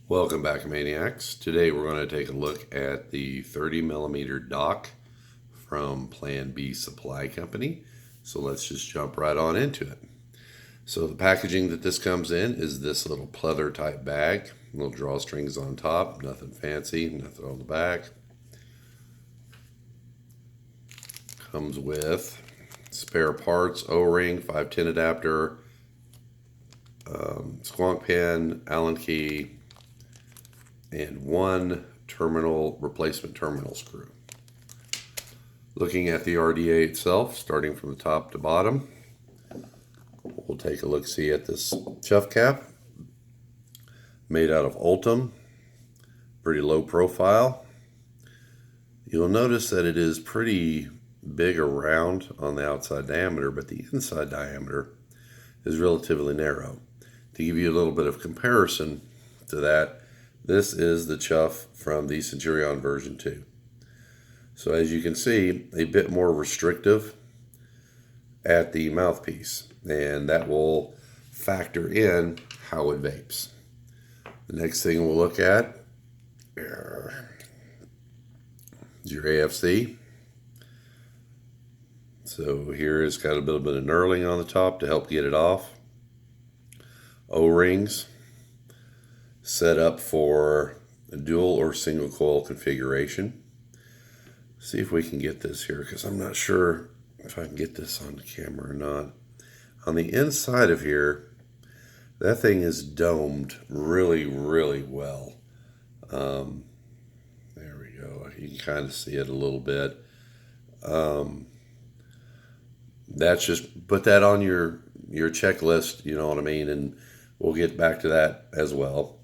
Welcome back, Maniacs. Today we're going to take a look at the 30mm dock from Plan B Supply Company. So let's just jump right on into it. So the packaging that this comes in is this little pleather type bag, little drawstrings on top, nothing fancy, nothing on the back. Comes with spare parts, O-ring, 510 adapter, squonk pin, Allen key, and one replacement terminal screw. Looking at the RDA itself, starting from the top to bottom, we'll take a look-see at this chuff cap, made out of Ultem, pretty low profile. You'll notice that it is pretty big around on the outside diameter, but the inside diameter is relatively narrow. To give you a little bit of comparison to that, this is the chuff from the Centurion version 2. So as you can see, a bit more restrictive at the mouthpiece, and that will factor in how it vapes. The next thing we'll look at is your AFC. So here it's got a little bit of knurling on the top to help get it off. O-rings set up for a dual or single coil configuration. See if we can get this here, because I'm not sure if I can get this on the camera or not. On the inside of here, that thing is domed really, really well. There we go. You can kind of see it a little bit. That's just put that on your checklist, you know what I mean, and we'll get back to that as well.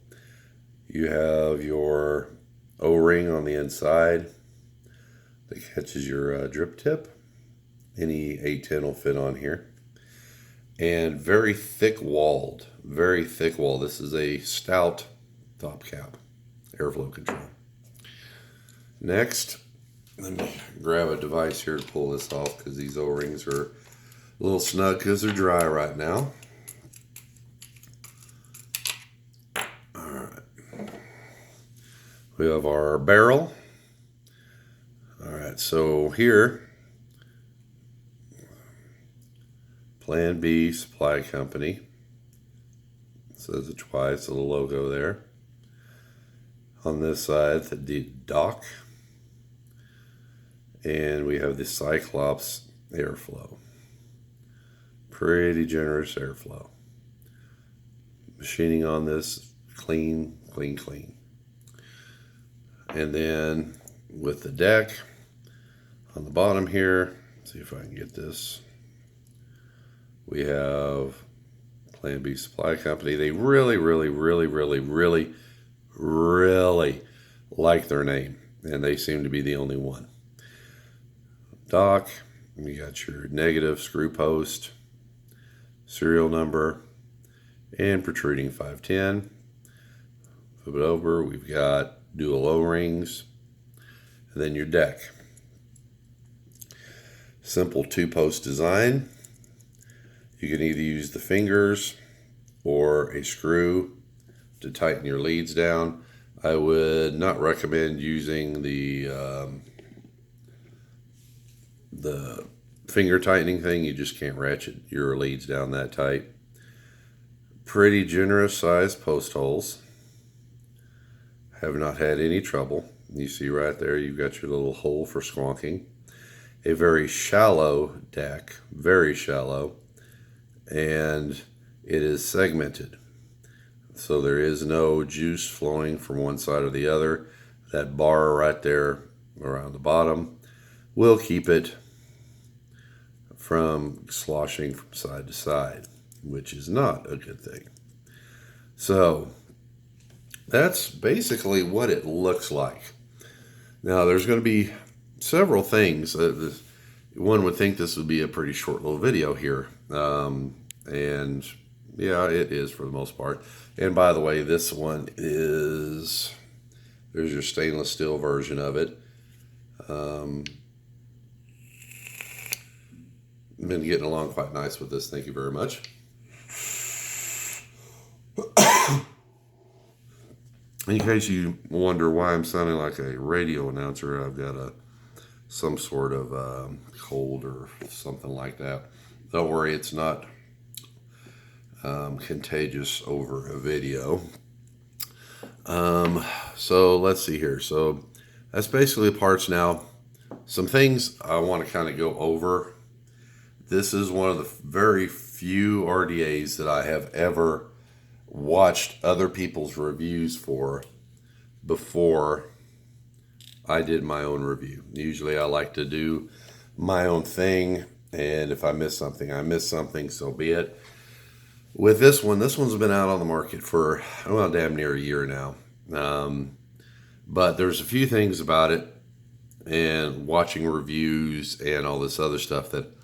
You have your O-ring on the inside that catches your drip tip. Any 810 will fit on here. And very thick walled. This is a stout top cap, airflow control. Next, let me grab a device here to pull this off, because these O-rings are a little snug because they're dry right now. We have our barrel. All right, so here, Plan B Supply Company. It says it twice, a little logo there. On this side, the dock. And we have the Cyclops airflow. Pretty generous airflow. Machining on this, clean. And then with the deck on the bottom here, see if I can get this. We have Plan B Supply Company. They really like their name, and they seem to be the only one. Dock, you got your negative screw post, serial number, and protruding 510. Flip it over, we've got dual O-rings, and then your deck. Simple two-post design. You can either use the fingers or a screw to tighten your leads down. I would not recommend using the finger tightening thing. You just can't ratchet your leads down that tight. Pretty generous sized post holes. Have not had any trouble. You see right there, you've got your little hole for squonking. A very shallow deck, very shallow, and it is segmented. So there is no juice flowing from one side or the other. That bar right there around the bottom will keep it from sloshing from side to side, which is not a good thing. So that's basically what it looks like. Now there's going to be several things. One would think this would be a pretty short little video here. And yeah, it is for the most part. And by the way, this one is, there's your stainless steel version of it. Been getting along quite nice with this. Thank you very much. In case you wonder why I'm sounding like a radio announcer, I've got some sort of cold or something like that. Don't worry, it's not contagious over a video. So let's see here. So that's basically the parts now. Some things I want to kind of go over. This is one of the very few RDAs that I have ever watched other people's reviews for before I did my own review. Usually I like to do my own thing, and if I miss something, I miss something, so be it. With this one's been out on the market for, well, damn near a year now. But there's a few things about it and watching reviews and all this other stuff that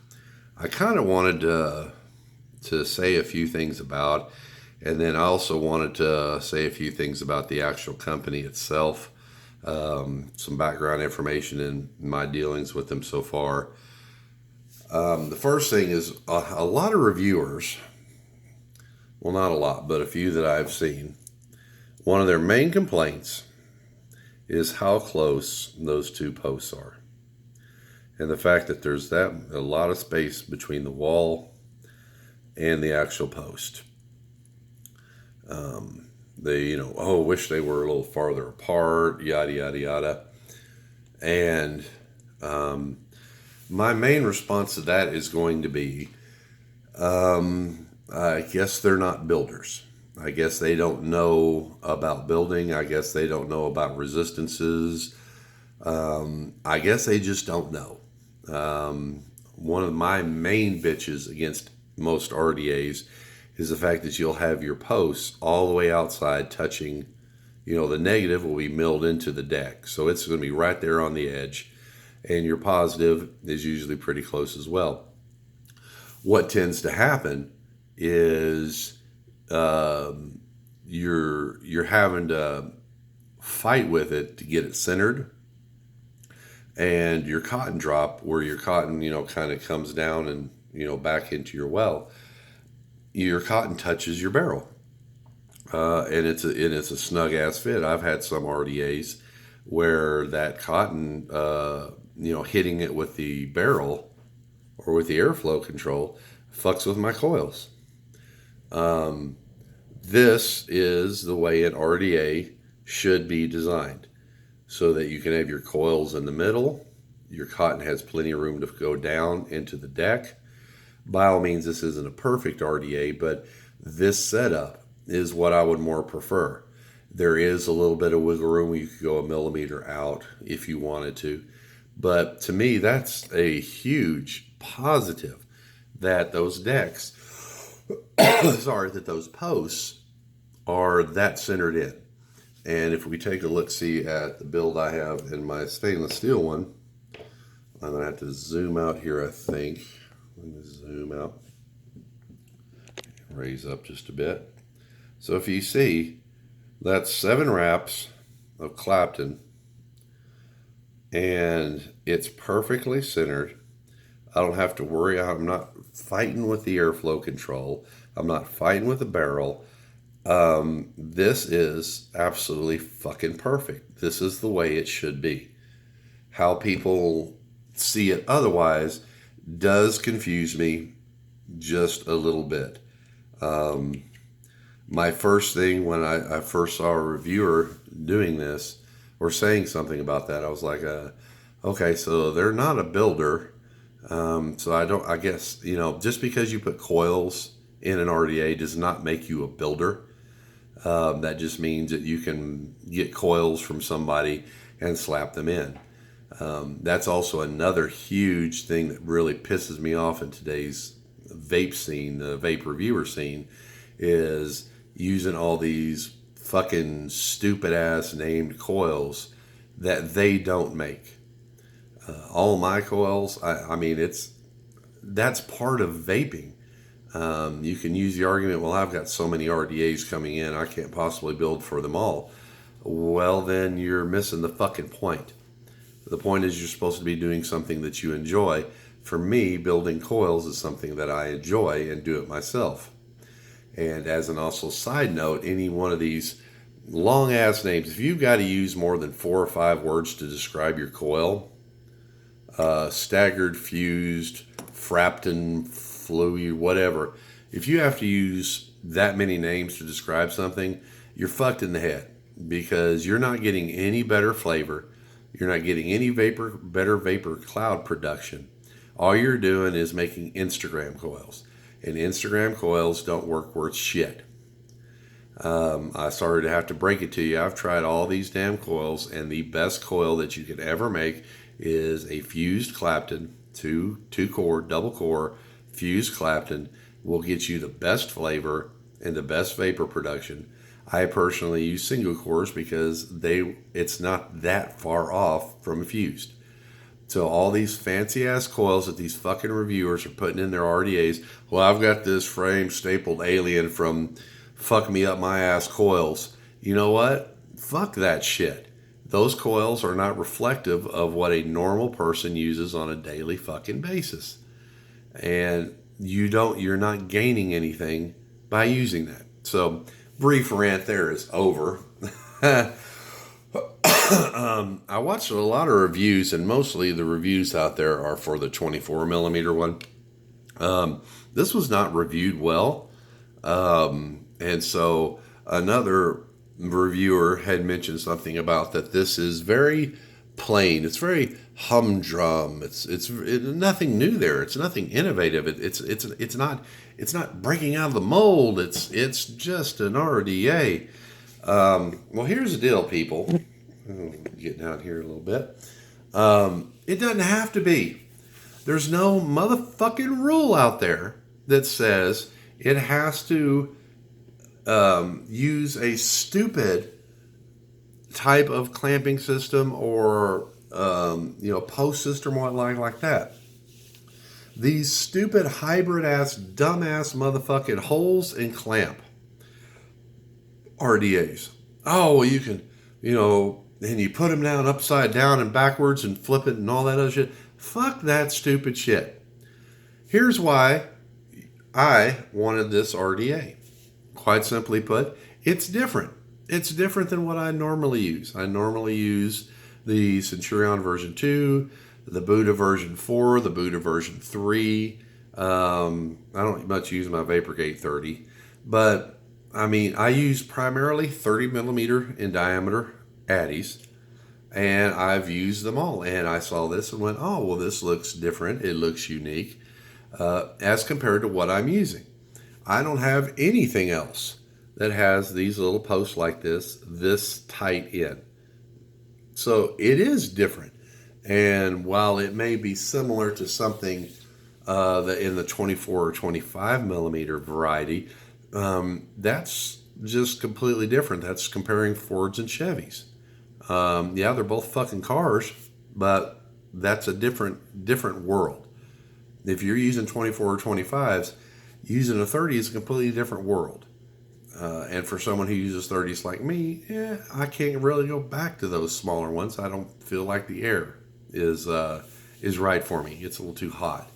I kind of wanted to say a few things about. And then I also wanted to say a few things about the actual company itself, some background information in my dealings with them so far. The first thing is a lot of reviewers, well, not a lot, but a few that I've seen, one of their main complaints is how close those two posts are. And the fact that there's a lot of space between the wall and the actual post. They, wish they were a little farther apart, yada, yada, yada. And my main response to that is going to be, I guess they're not builders. I guess they don't know about building. I guess they don't know about resistances. I guess they just don't know. One of my main bitches against most RDAs is the fact that you'll have your posts all the way outside touching, the negative will be milled into the deck. So it's going to be right there on the edge. And your positive is usually pretty close as well. What tends to happen is you're having to fight with it to get it centered. And your cotton drop, where your cotton, kind of comes down and, back into your well, your cotton touches your barrel. And it's a snug ass fit. I've had some RDAs where that cotton, hitting it with the barrel or with the airflow control fucks with my coils. This is the way an RDA should be designed, so that you can have your coils in the middle. Your cotton has plenty of room to go down into the deck. By all means, this isn't a perfect RDA, but this setup is what I would more prefer. There is a little bit of wiggle room where you could go a millimeter out if you wanted to. But to me, that's a huge positive that those decks, that those posts are that centered in. And if we take a look-see at the build I have in my stainless steel one, I'm going to have to zoom out here, I think. Let me zoom out. Raise up just a bit. So if you see, that's 7 wraps of Clapton, and it's perfectly centered. I don't have to worry. I'm not fighting with the airflow control. I'm not fighting with the barrel. This is absolutely fucking perfect. This is the way it should be. How people see it otherwise does confuse me just a little bit. My first thing when I first saw a reviewer doing this or saying something about that, I was like, okay, so they're not a builder. So I guess, just because you put coils in an RDA does not make you a builder. That just means that you can get coils from somebody and slap them in. That's also another huge thing that really pisses me off in today's vape scene, the vape reviewer scene, is using all these fucking stupid ass named coils that they don't make. All my coils, I mean, that's part of vaping. You can use the argument, well, I've got so many RDAs coming in, I can't possibly build for them all. Well, then you're missing the fucking point. The point is you're supposed to be doing something that you enjoy. For me, building coils is something that I enjoy and do it myself. And as an also side note, any one of these long ass names. If you've got to use more than 4 or 5 words to describe your coil, staggered, fused, Frapton, fluid, whatever. If you have to use that many names to describe something, you're fucked in the head because you're not getting any better flavor. You're not getting any better vapor cloud production. All you're doing is making Instagram coils. And Instagram coils don't work worth shit. I sorry to have to break it to you. I've tried all these damn coils, and the best coil that you could ever make is a fused Clapton, two core, double core, fused Clapton will get you the best flavor and the best vapor production. I personally use single cores because it's not that far off from a fused. So all these fancy ass coils that these fucking reviewers are putting in their RDAs. Well, I've got this frame stapled alien from fuck me up my ass coils. You know what? Fuck that shit. Those coils are not reflective of what a normal person uses on a daily fucking basis. And you're not gaining anything by using that. So brief rant there is over. I watched a lot of reviews, and mostly the reviews out there are for the 24 millimeter one. This was not reviewed well. And so another reviewer had mentioned something about that this is very plain. It's very humdrum. It's nothing new there. It's nothing innovative. It's not breaking out of the mold. It's just an RDA. Well, here's the deal, people. Getting out here a little bit. It doesn't have to be. There's no motherfucking rule out there that says it has to use a stupid type of clamping system or post system or like that. These stupid hybrid ass, dumbass motherfucking holes and clamp RDAs. Oh, well, you can, and you put them down upside down and backwards and flip it and all that other shit. Fuck that stupid shit. Here's why I wanted this RDA. Quite simply put, it's different. It's different than what I normally use. I normally use the Centurion version 2, the Buddha version 4, the Buddha version 3. I don't much use my VaporGate 30. But, I use primarily 30 millimeter in diameter Addies. And I've used them all. And I saw this and went, oh, well, this looks different. It looks unique as compared to what I'm using. I don't have anything else that has these little posts like this tight in. So it is different. And while it may be similar to something that in the 24 or 25 millimeter variety, that's just completely different. That's comparing Fords and Chevys. Yeah, they're both fucking cars, but that's a different world. If you're using 24 or 25s, using a 30 is a completely different world. And for someone who uses 30s like me, I can't really go back to those smaller ones. I don't feel like the air is right for me. It's a little too hot.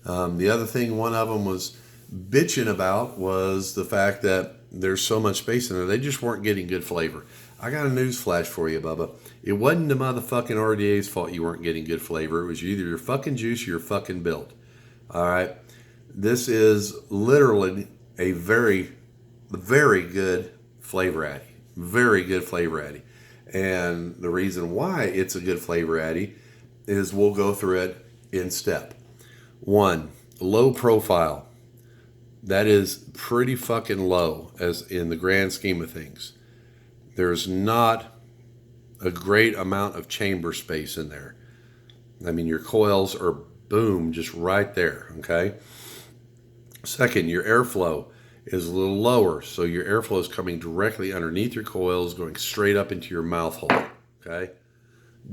The other thing one of them was bitching about was the fact that there's so much space in there. They just weren't getting good flavor. I got a news flash for you, Bubba. It wasn't the motherfucking RDA's fault you weren't getting good flavor. It was either your fucking juice or your fucking build. All right. This is literally a very, very good flavor addy. Very good flavor addy. And the reason why it's a good flavor addy is we'll go through it in step. 1, low profile. That is pretty fucking low as in the grand scheme of things. There's not a great amount of chamber space in there. Your coils are boom, just right there, okay? Second, your airflow is a little lower, so your airflow is coming directly underneath your coils, going straight up into your mouth hole, okay?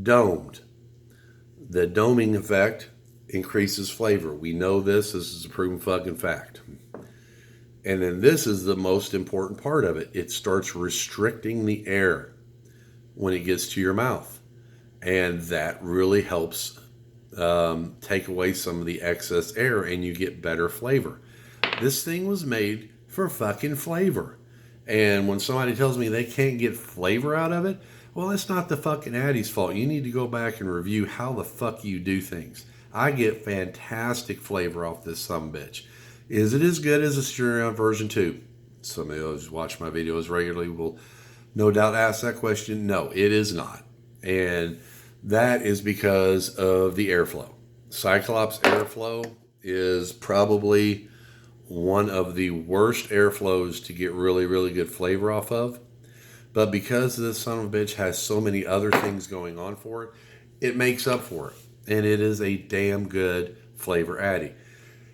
Domed. The doming effect increases flavor. We know this. This is a proven fucking fact. And then this is the most important part of it. It starts restricting the air when it gets to your mouth. And that really helps take away some of the excess air and you get better flavor. This thing was made for fucking flavor. And when somebody tells me they can't get flavor out of it, well, it's not the fucking Addy's fault. You need to go back and review how the fuck you do things. I get fantastic flavor off this sumbitch. Is it as good as the Surion version 2? Some of those who watch my videos regularly will no doubt ask that question. No, it is not. And that is because of the airflow. Cyclops airflow is probably one of the worst airflows to get really, really good flavor off of. But because this son of a bitch has so many other things going on for it, it makes up for it. And it is a damn good flavor Addy.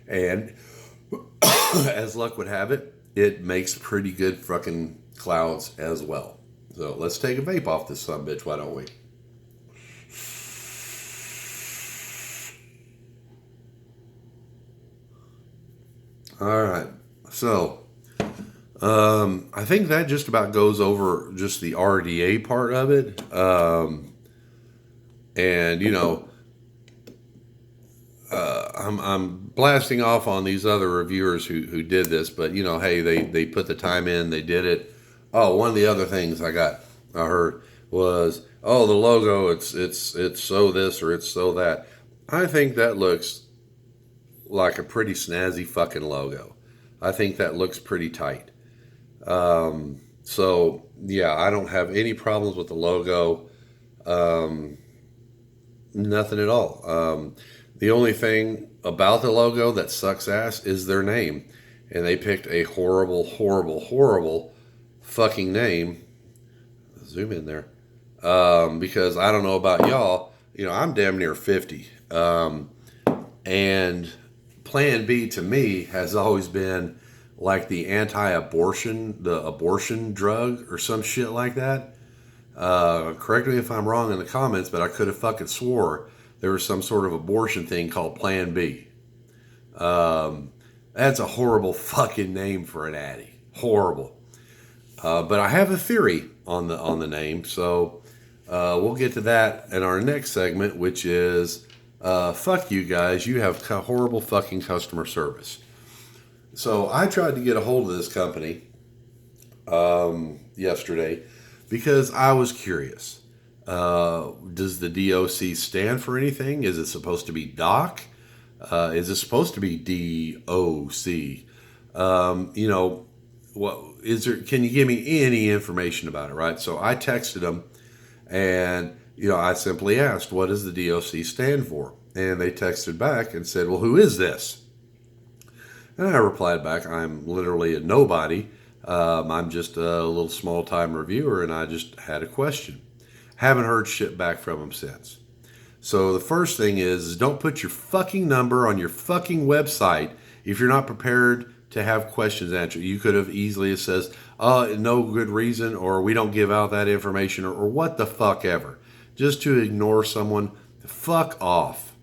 And as luck would have it, it makes pretty good fucking clouds as well. So let's take a vape off this son of a bitch, why don't we? All right. So I think that just about goes over just the RDA part of it. And, you know, I'm blasting off on these other reviewers who did this, but, you know, hey, they put the time in, they did it. Oh, one of the other things I heard was, oh, the logo, it's so this or it's so that. I think that looks like a pretty snazzy fucking logo. I think that looks pretty tight. So yeah, I don't have any problems with the logo. Nothing at all. The only thing about the logo that sucks ass is their name. And they picked a horrible, horrible, horrible fucking name. Zoom in there. Because I don't know about y'all, you know, I'm damn near 50. And Plan B to me has always been like the anti-abortion, the abortion drug or some shit like that. Correct me if I'm wrong in the comments, but I could have fucking swore there was some sort of abortion thing called Plan B. That's a horrible fucking name for an Addy. Horrible. But I have a theory on the name, so we'll get to that in our next segment, which is fuck you guys. You have horrible fucking customer service. So I tried to get a hold of this company yesterday because I was curious. Does the DOC stand for anything? Is it supposed to be DOC? Is it supposed to be DOC? You know, what is there? Can you give me any information about it? Right. So I texted them, and you know, I simply asked, "What does the DOC stand for?" And they texted back and said, "Well, who is this?" And I replied back, "I'm literally a nobody. I'm just a little small-time reviewer, and I just had a question." Haven't heard shit back from them since. So the first thing is don't put your fucking number on your fucking website if you're not prepared to have questions answered. You could have easily says, no good reason, or we don't give out that information, or what the fuck ever. Just to ignore someone, fuck off.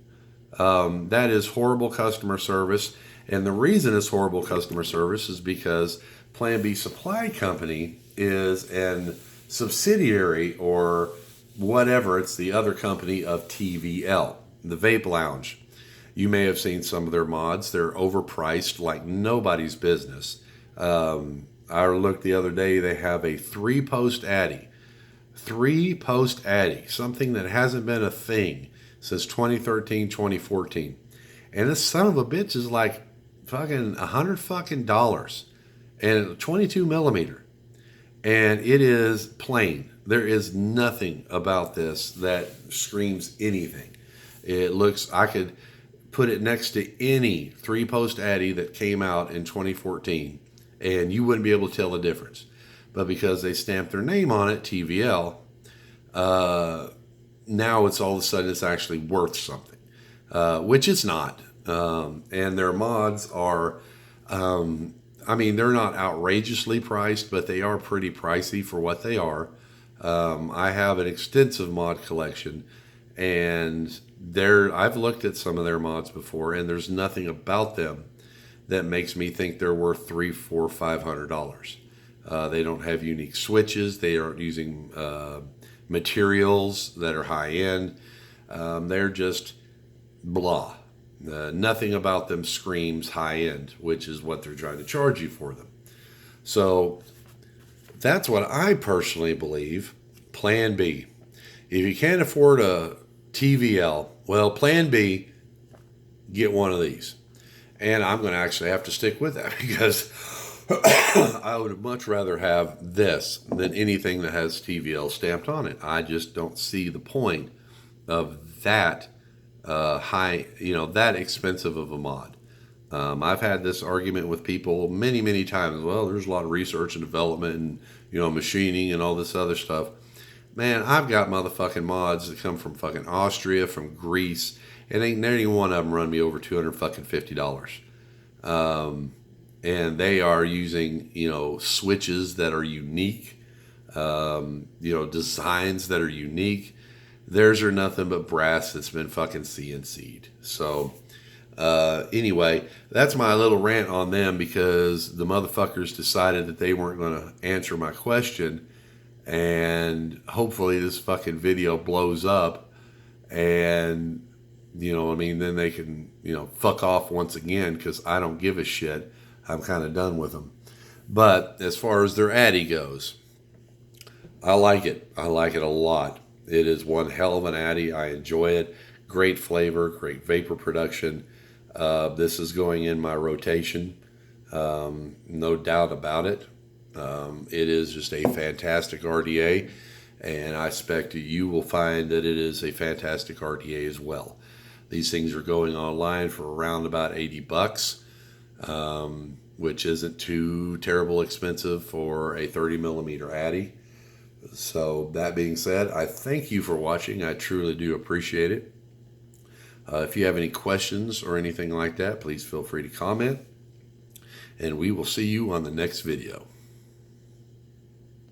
That is horrible customer service. And the reason it's horrible customer service is because Plan B Supply Company is an subsidiary or whatever. It's the other company of TVL, the Vape Lounge. You may have seen some of their mods. They're overpriced like nobody's business. I looked the other day. They have a 3-post Addy. 3-post Addy. Something that hasn't been a thing since 2013, 2014. And this son of a bitch is like fucking $100 fucking dollars. And 22 millimeter. And it is plain. There is nothing about this that screams anything. It looks, I could put it next to any 3-post Addy that came out in 2014, and you wouldn't be able to tell the difference. But because they stamped their name on it, TVL, now it's all of a sudden it's actually worth something, which it's not. And their mods are, I mean, they're not outrageously priced, but they are pretty pricey for what they are. I have an extensive mod collection, and I've looked at some of their mods before, and there's nothing about them that makes me think they're worth $300, $400, $500. They don't have unique switches. They aren't using materials that are high end. They're just blah. Nothing about them screams high end, which is what they're trying to charge you for them. So That's what I personally believe. Plan B. If you can't afford a TVL, well, plan B, get one of these. And I'm going to actually have to stick with that because I would much rather have this than anything that has TVL stamped on it. I just don't see the point of that high, that expensive of a mod. I've had this argument with people many, many times. Well, there's a lot of research and development and, machining and all this other stuff. Man, I've got motherfucking mods that come from fucking Austria, from Greece, and ain't any one of them run me over $250. And they are using, switches that are unique, designs that are unique. Theirs are nothing but brass that's been fucking CNC'd. So, anyway, that's my little rant on them because the motherfuckers decided that they weren't going to answer my question. And hopefully this fucking video blows up and, then they can, fuck off once again because I don't give a shit. I'm kind of done with them. But as far as their Addy goes, I like it. I like it a lot. It is one hell of an Addy. I enjoy it. Great flavor, great vapor production. This is going in my rotation. No doubt about it. It is just a fantastic RDA, and I expect you will find that it is a fantastic RDA as well. These things are going online for around about $80, which isn't too terrible expensive for a 30 millimeter Addy. So that being said, I thank you for watching. I truly do appreciate it. If you have any questions or anything like that, please feel free to comment, and we will see you on the next video.